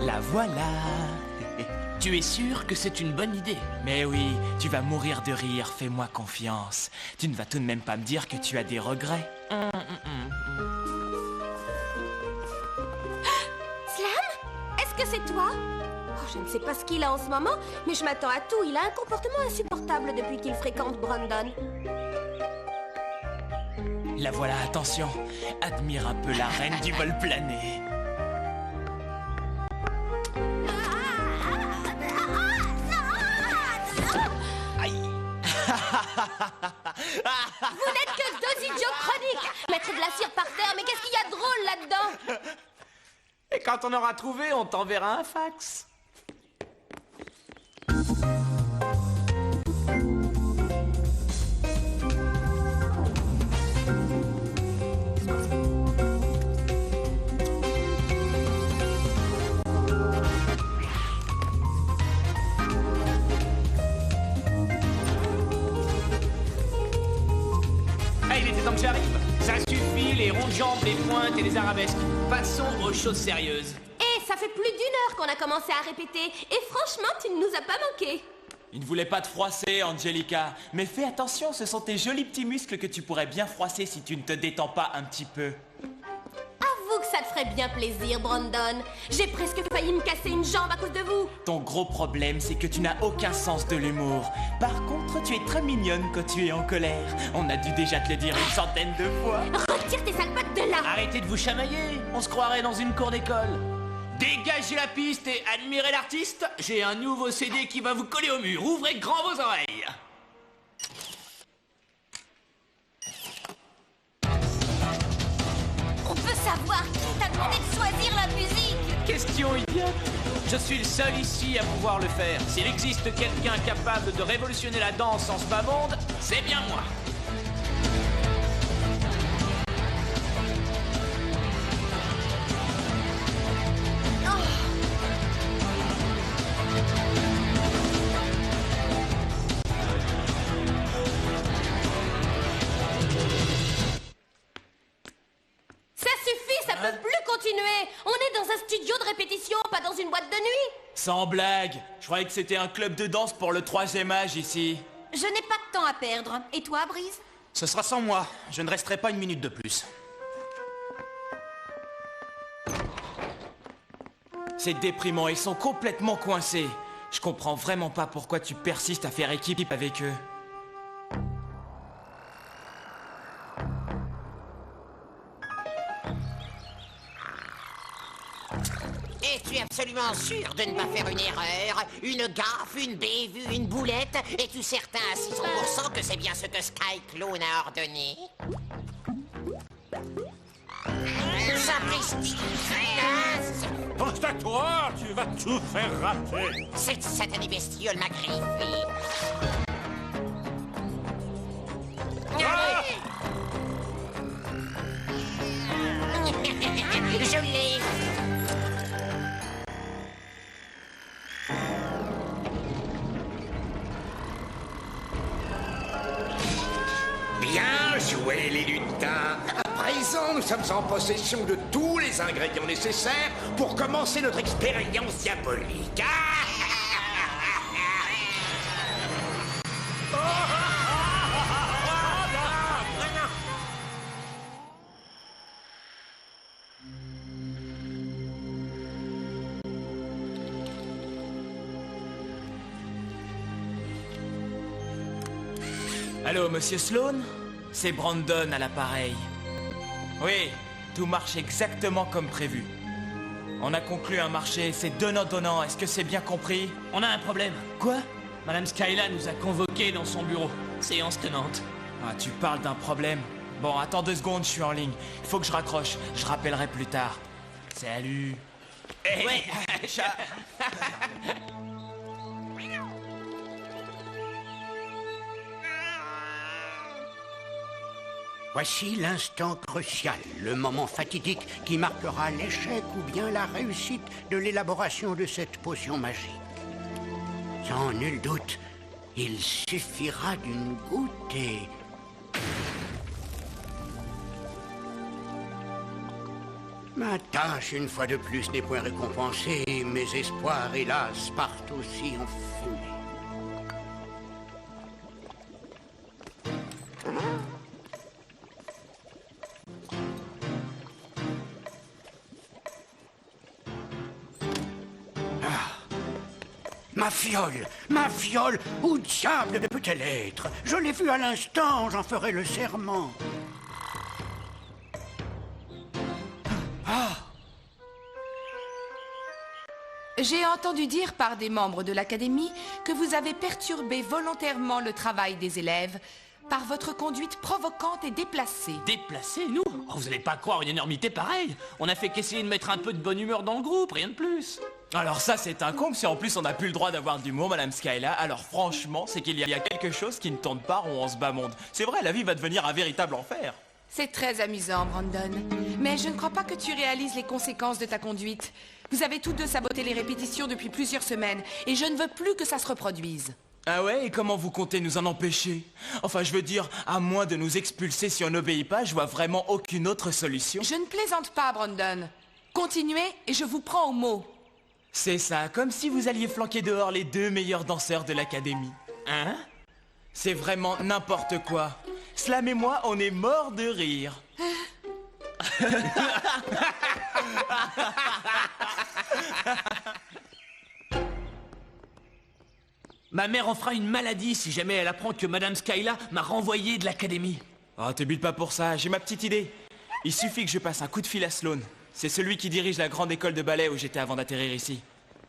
La voilà. Tu es sûr que c'est une bonne idée? Mais oui, tu vas mourir de rire, fais-moi confiance. Tu ne vas tout de même pas me dire que tu as des regrets. Slam? Est-ce que c'est toi? Oh, je ne sais pas ce qu'il a en ce moment, mais je m'attends à tout. Il a un comportement insupportable depuis qu'il fréquente Brandon. La voilà, attention. Admire un peu la reine du vol plané. Vous n'êtes que deux idiots chroniques! Mettre de la cire par terre, mais qu'est-ce qu'il y a de drôle là-dedans? Et quand on aura trouvé, on t'enverra un fax. Il était temps que j'arrive. Ça suffit, les ronds de jambes, les pointes et les arabesques. Passons aux choses sérieuses. Eh, ça fait plus d'1 heure qu'on a commencé à répéter, et franchement, tu ne nous as pas manqué. Il ne voulait pas te froisser, Angelica. Mais fais attention, ce sont tes jolis petits muscles que tu pourrais bien froisser si tu ne te détends pas un petit peu. Avoue que ça te ferait bien plaisir, Brandon. J'ai presque failli me casser une jambe à cause de vous. Ton gros problème, c'est que tu n'as aucun sens de l'humour. Par contre, tu es très mignonne quand tu es en colère. On a dû déjà te le dire 100 de fois. Retire tes sales pattes de là. Arrêtez de vous chamailler, on se croirait dans une cour d'école. Dégagez la piste et admirez l'artiste. J'ai un nouveau CD qui va vous coller au mur. Ouvrez grand vos oreilles. On peut savoir qui t'a demandé de choisir la musique? Question idiote. Je suis le seul ici à pouvoir le faire. S'il existe quelqu'un capable de révolutionner la danse en ce bas monde, c'est bien moi. Ça suffit, ça peut plus continuer. On est dans un studio de répétition, pas dans une boîte de nuit. Sans blague, je croyais que c'était un club de danse pour le 3e âge ici. Je n'ai pas de temps à perdre. Et toi, Brise? Ce sera sans moi. Je ne resterai pas une minute de plus. C'est déprimant, ils sont complètement coincés. Je comprends vraiment pas pourquoi tu persistes à faire équipe avec eux. Es-tu absolument sûr de ne pas faire une erreur? Une gaffe, une bévue, une boulette? Es-tu certain à 600% que c'est bien ce que Sky Clone a ordonné? Sapristi, créasse! Pense à toi, tu vas tout faire rater. Cette satanée bestiole m'a griffé. Allez! Je l'ai! Bien joué, les lutins. À présent, nous sommes en possession de tous les ingrédients nécessaires pour commencer notre expérience diabolique. Allô, monsieur Sloan? C'est Brandon à l'appareil. Oui, tout marche exactement comme prévu. On a conclu un marché, c'est donnant-donnant, est-ce que c'est bien compris? On a un problème. Quoi? Madame Skyla nous a convoqués dans son bureau. Séance tenante. Ah, tu parles d'un problème? Bon, attends 2 secondes, je suis en ligne. Il faut que je raccroche, je rappellerai plus tard. Salut. Ouais. Voici l'instant crucial, le moment fatidique qui marquera l'échec ou bien la réussite de l'élaboration de cette potion magique. Sans nul doute, il suffira d'une goutte et... Ma tâche, une fois de plus, n'est point récompensée. Mes espoirs, hélas, partent aussi en fumée. Ma fiole! Ma fiole! Où diable peut-elle être? Je l'ai vue à l'instant, j'en ferai le serment. J'ai entendu dire par des membres de l'Académie que vous avez perturbé volontairement le travail des élèves par votre conduite provocante et déplacée. Déplacés, nous? Oh, vous allez pas croire une énormité pareille. On a fait qu'essayer de mettre un peu de bonne humeur dans le groupe, rien de plus. Alors ça, c'est un comble, si en plus on n'a plus le droit d'avoir d'humour, Madame Skyla. Alors franchement, c'est qu'il y a quelque chose qui ne tourne pas rond en ce bas monde. C'est vrai, la vie va devenir un véritable enfer. C'est très amusant, Brandon. Mais je ne crois pas que tu réalises les conséquences de ta conduite. Vous avez tous deux saboté les répétitions depuis plusieurs semaines, et je ne veux plus que ça se reproduise. Ah ouais, et comment vous comptez nous en empêcher? Enfin, je veux dire, à moins de nous expulser si on n'obéit pas, je vois vraiment aucune autre solution. Je ne plaisante pas, Brandon. Continuez, et je vous prends au mot. C'est ça, comme si vous alliez flanquer dehors les deux meilleurs danseurs de l'Académie. Hein? C'est vraiment n'importe quoi. Slam et moi, on est morts de rire. Ma mère en fera une maladie si jamais elle apprend que Madame Skyla m'a renvoyé de l'académie. Oh, te bute pas pour ça, j'ai ma petite idée. Il suffit que je passe un coup de fil à Sloan. C'est celui qui dirige la grande école de ballet où j'étais avant d'atterrir ici.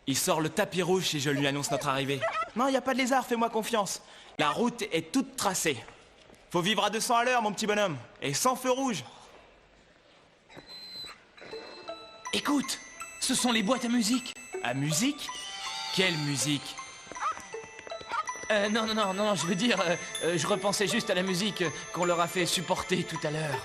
Il sort le tapis rouge si je lui annonce notre arrivée. Non, y a pas de lézard, fais-moi confiance. La route est toute tracée. Faut vivre à 200 à l'heure, mon petit bonhomme. Et sans feu rouge. Écoute, ce sont les boîtes à musique. À musique? Quelle musique? Non, je veux dire, je repensais juste à la musique qu'on leur a fait supporter tout à l'heure.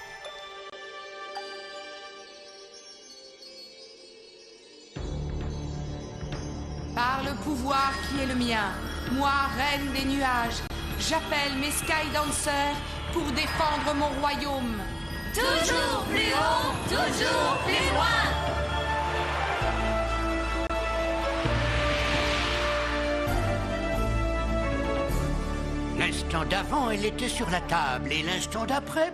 Par le pouvoir qui est le mien, moi, reine des nuages, j'appelle mes Sky Dancers pour défendre mon royaume. Toujours plus haut, toujours plus loin. L'instant d'avant, elle était sur la table, et l'instant d'après,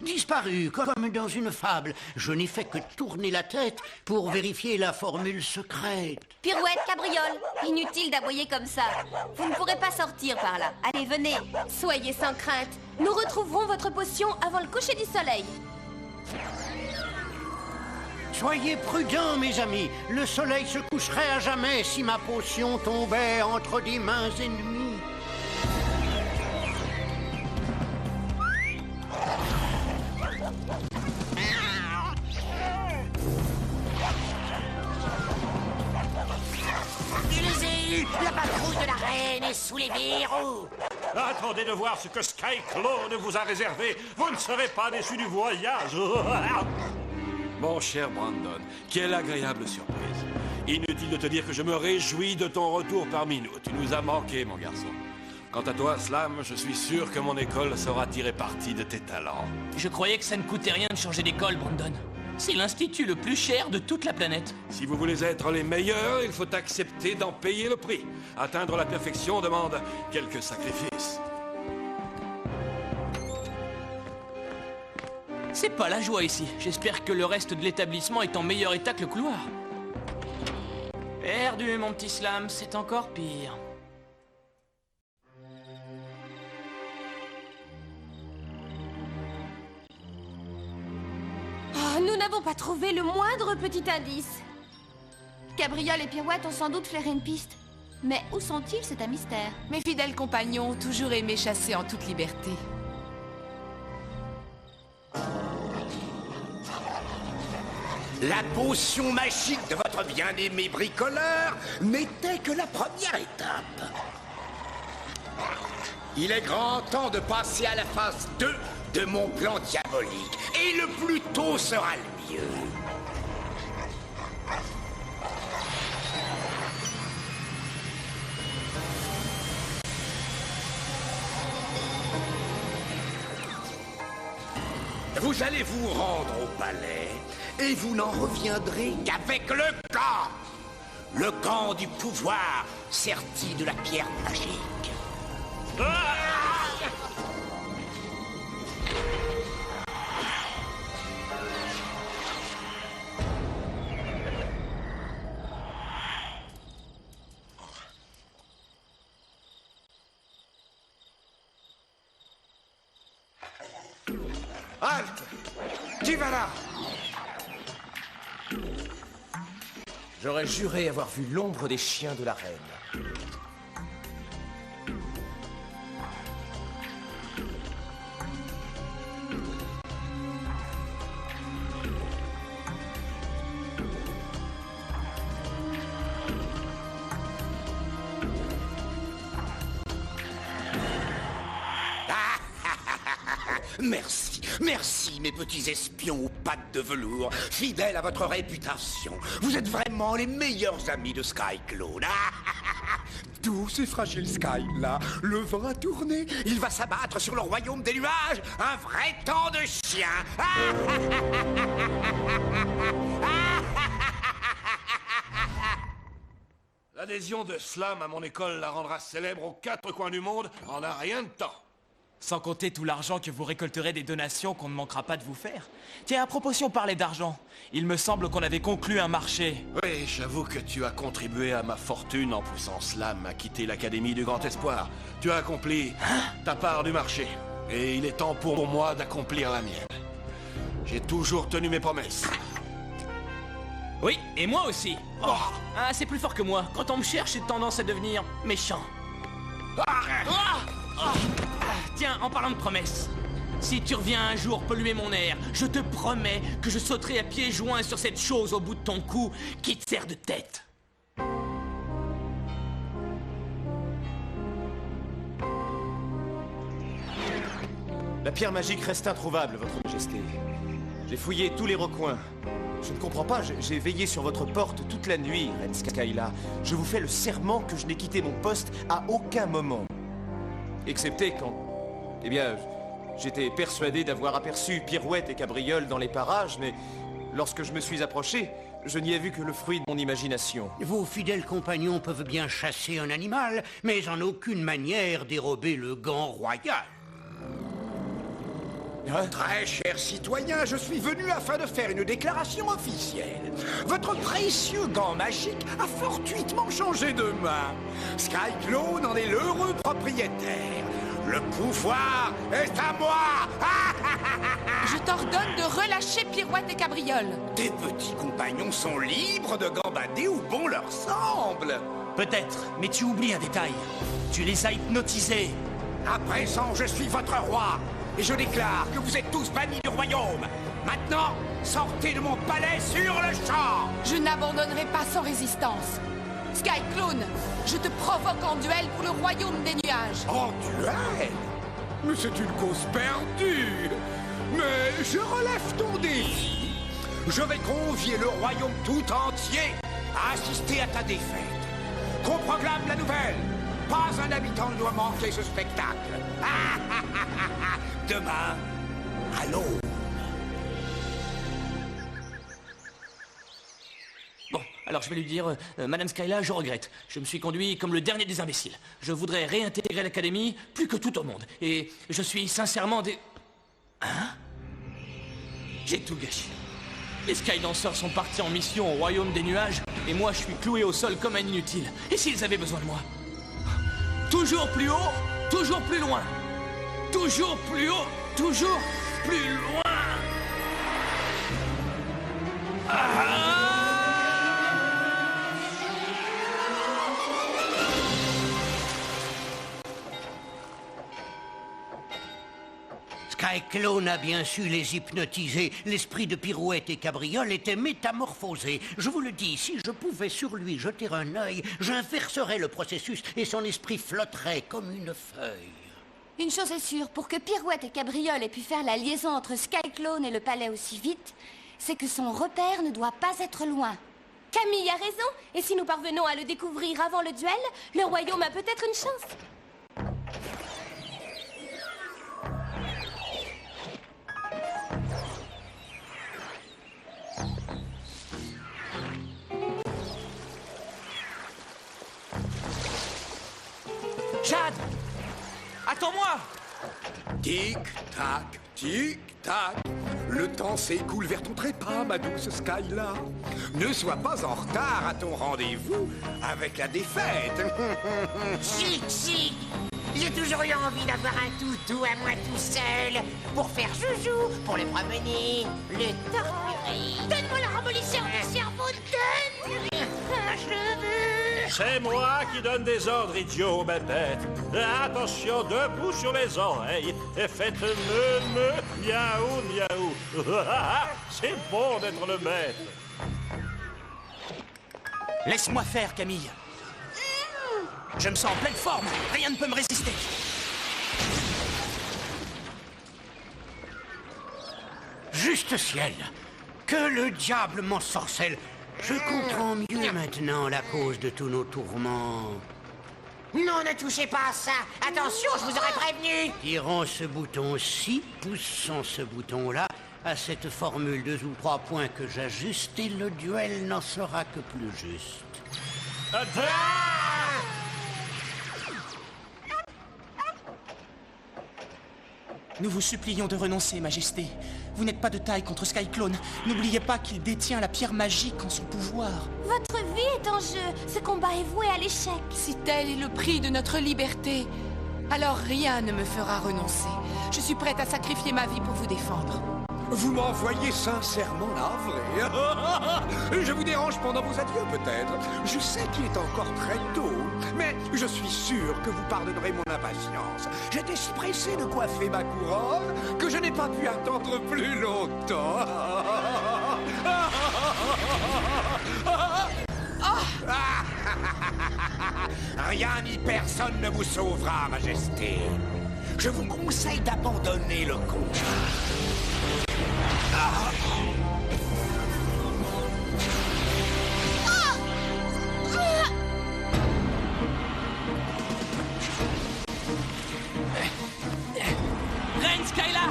disparue, comme dans une fable. Je n'ai fait que tourner la tête pour vérifier la formule secrète. Pirouette, cabriole, inutile d'aboyer comme ça. Vous ne pourrez pas sortir par là. Allez, venez, soyez sans crainte. Nous retrouverons votre potion avant le coucher du soleil. Soyez prudents, mes amis. Le soleil se coucherait à jamais si ma potion tombait entre des mains ennemies. La patrouille de la reine est sous les verrous. Attendez de voir ce que Skyclone vous a réservé. Vous ne serez pas déçus du voyage. Mon cher Brandon, quelle agréable surprise. Inutile de te dire que je me réjouis de ton retour parmi nous. Tu nous as manqué, mon garçon. Quant à toi, Slam, je suis sûr que mon école saura tirer parti de tes talents. Je croyais que ça ne coûtait rien de changer d'école, Brandon. C'est l'institut le plus cher de toute la planète. Si vous voulez être les meilleurs, il faut accepter d'en payer le prix. Atteindre la perfection demande quelques sacrifices. C'est pas la joie ici. J'espère que le reste de l'établissement est en meilleur état que le couloir. Perdu, mon petit Slam, c'est encore pire. Oh, nous n'avons pas trouvé le moindre petit indice. Cabriole et Pirouette ont sans doute flairé une piste. Mais où sont-ils? C'est un mystère. Mes fidèles compagnons ont toujours aimé chasser en toute liberté. La potion magique de votre bien-aimé bricoleur n'était que la première étape. Il est grand temps de passer à la phase 2 de mon plan diabolique. Et le plus tôt sera le mieux. Vous allez vous rendre au palais Et vous n'en reviendrez qu'avec le gant. Le gant du pouvoir, serti de la pierre magique. Halte! Qui va là? J'aurais juré avoir vu l'ombre des chiens de la reine. Merci, merci mes petits espions aux pattes de velours, fidèles à votre réputation. Vous êtes vraiment les meilleurs amis de Skyclone. Douce et fragile Sky, là, le vent a tourné. Il va s'abattre sur le royaume des nuages. Un vrai temps de chien. L'adhésion de Slam à mon école la rendra célèbre aux 4 coins du monde en un rien de temps. Sans compter tout l'argent que vous récolterez des donations qu'on ne manquera pas de vous faire. Tiens, à propos, si on parlait d'argent, il me semble qu'on avait conclu un marché. Oui, j'avoue que tu as contribué à ma fortune en poussant Slam à quitter l'Académie du Grand Espoir. Tu as accompli ta part du marché. Et il est temps pour moi d'accomplir la mienne. J'ai toujours tenu mes promesses. Oui, et moi aussi. Oh. Ah, c'est plus fort que moi. Quand on me cherche, j'ai tendance à devenir méchant. Tiens, en parlant de promesses, si tu reviens un jour polluer mon air, je te promets que je sauterai à pieds joints sur cette chose au bout de ton cou qui te sert de tête. La pierre magique reste introuvable, votre majesté. J'ai fouillé tous les recoins. Je ne comprends pas, j'ai veillé sur votre porte toute la nuit, Reine Skyla. Je vous fais le serment que je n'ai quitté mon poste à aucun moment. Excepté quand... Eh bien, j'étais persuadé d'avoir aperçu Pirouette et Cabriole dans les parages, mais lorsque je me suis approché, je n'y ai vu que le fruit de mon imagination. Vos fidèles compagnons peuvent bien chasser un animal, mais en aucune manière dérober le gant royal. Très cher citoyen, je suis venu afin de faire une déclaration officielle. Votre précieux gant magique a fortuitement changé de main. Skyclone en est l'heureux propriétaire. Le pouvoir est à moi. Je t'ordonne de relâcher Pirouette et Cabriole. Tes petits compagnons sont libres de gambader où bon leur semble. Peut-être, mais tu oublies un détail. Tu les as hypnotisés. À présent, je suis votre roi. Et je déclare que vous êtes tous bannis du royaume. Maintenant, sortez de mon palais sur le champ. Je n'abandonnerai pas sans résistance. Skyclone, je te provoque en duel pour le royaume des nuages. En duel? Mais c'est une cause perdue. Mais je relève ton défi. Je vais convier le royaume tout entier à assister à ta défaite. Qu'on proclame la nouvelle. Pas un habitant ne doit manquer ce spectacle. Demain, à l'aube. Bon, alors je vais lui dire, Madame Skyla, je regrette. Je me suis conduit comme le dernier des imbéciles. Je voudrais réintégrer l'académie plus que tout au monde. Et je suis sincèrement Hein? J'ai tout gâché. Les Skydancers sont partis en mission au royaume des nuages, et moi je suis cloué au sol comme un inutile. Et s'ils avaient besoin de moi? Toujours plus haut, toujours plus loin. Toujours plus haut, toujours plus loin. Skyclone a bien su les hypnotiser. L'esprit de Pirouette et Cabriole était métamorphosé. Je vous le dis, si je pouvais sur lui jeter un œil, j'inverserais le processus et son esprit flotterait comme une feuille. Une chose est sûre, pour que Pirouette et Cabriole aient pu faire la liaison entre Skyclone et le palais aussi vite, c'est que son repère ne doit pas être loin. Camille a raison, et si nous parvenons à le découvrir avant le duel, le royaume a peut-être une chance. Attends-moi! Tic-tac, tic-tac. Le temps s'écoule vers ton trépas, ma douce Skyla. Ne sois pas en retard à ton rendez-vous avec la défaite. Si, j'ai toujours eu envie d'avoir un toutou à moi tout seul. Pour faire joujou, pour le promener, le torturer. Donne-moi le ramollisseur du cerveau, donne! Je le veux! C'est moi qui donne des ordres idiots, ma bête. Attention, debout sur les oreilles et faites me, miaou, miaou. C'est bon d'être le maître. Laisse-moi faire, Camille. Je me sens en pleine forme. Rien ne peut me résister. Juste ciel, que le diable m'ensorcelle. Je comprends mieux maintenant la cause de tous nos tourments. Non, ne touchez pas à ça. Attention, je vous aurais prévenu. Tirons ce bouton-ci, poussons ce bouton-là à cette formule 2 ou 3 points que j'ajuste et le duel n'en sera que plus juste. Nous vous supplions de renoncer, Majesté. Vous n'êtes pas de taille contre Skyclone. N'oubliez pas qu'il détient la pierre magique en son pouvoir. Votre vie est en jeu. Ce combat est voué à l'échec. Si tel est le prix de notre liberté, alors rien ne me fera renoncer. Je suis prête à sacrifier ma vie pour vous défendre. Vous m'envoyez sincèrement navré. Je vous dérange pendant vos adieux, peut-être. Je sais qu'il est encore très tôt, mais je suis sûr que vous pardonnerez mon impatience. J'étais si pressé de coiffer ma couronne que je n'ai pas pu attendre plus longtemps. Rien ni personne ne vous sauvera, Majesté. Je vous conseille d'abandonner le combat. Reine Skyla!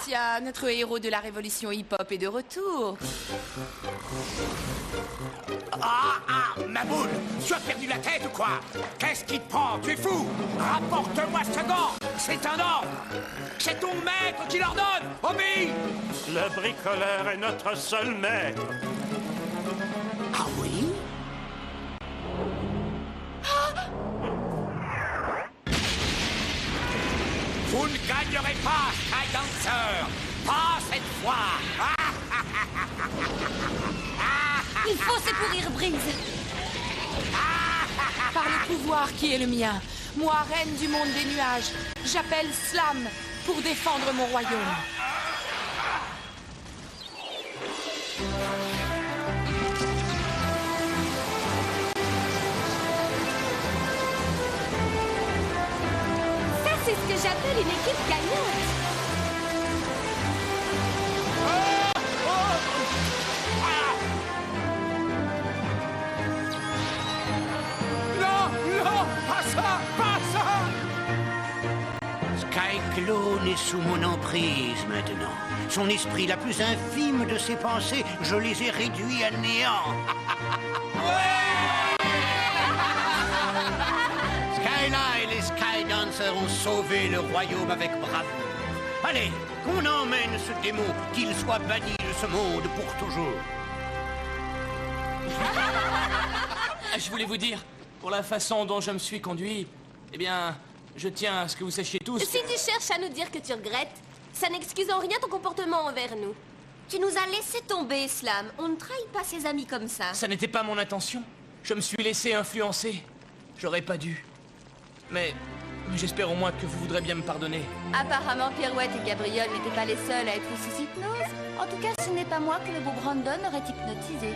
Tiens, notre héros de la révolution hip-hop est de retour. Ma boule, tu as perdu la tête ou quoi? Qu'est-ce qui te prend? Tu es fou? Rapporte-moi ce gant. C'est un ordre. C'est ton maître qui l'ordonne. Obéis. Le bricoleur est notre seul maître. Ah oui? Vous ne gagnerez pas, Sky Dancer. Pas cette fois. Il faut secourir Briggs. Par le pouvoir qui est le mien, moi, reine du monde des nuages, j'appelle Slam pour défendre mon royaume. Ça, c'est ce que j'appelle une équipe gagnante. Skyclone est sous mon emprise maintenant. Son esprit, la plus infime de ses pensées, je les ai réduits à néant. Skyla et les Skydancers ont sauvé le royaume avec bravoure. Allez, qu'on emmène ce démon, qu'il soit banni de ce monde pour toujours. Je voulais vous dire, pour la façon dont je me suis conduit, eh bien, je tiens à ce que vous sachiez tous... Si tu cherches à nous dire que tu regrettes, ça n'excuse en rien ton comportement envers nous. Tu nous as laissé tomber, Slam. On ne trahit pas ses amis comme ça. Ça n'était pas mon intention. Je me suis laissé influencer. J'aurais pas dû. Mais j'espère au moins que vous voudrez bien me pardonner. Apparemment, Pirouette et Gabriel n'étaient pas les seuls à être sous hypnose. En tout cas, ce n'est pas moi que le beau Brandon aurait hypnotisé.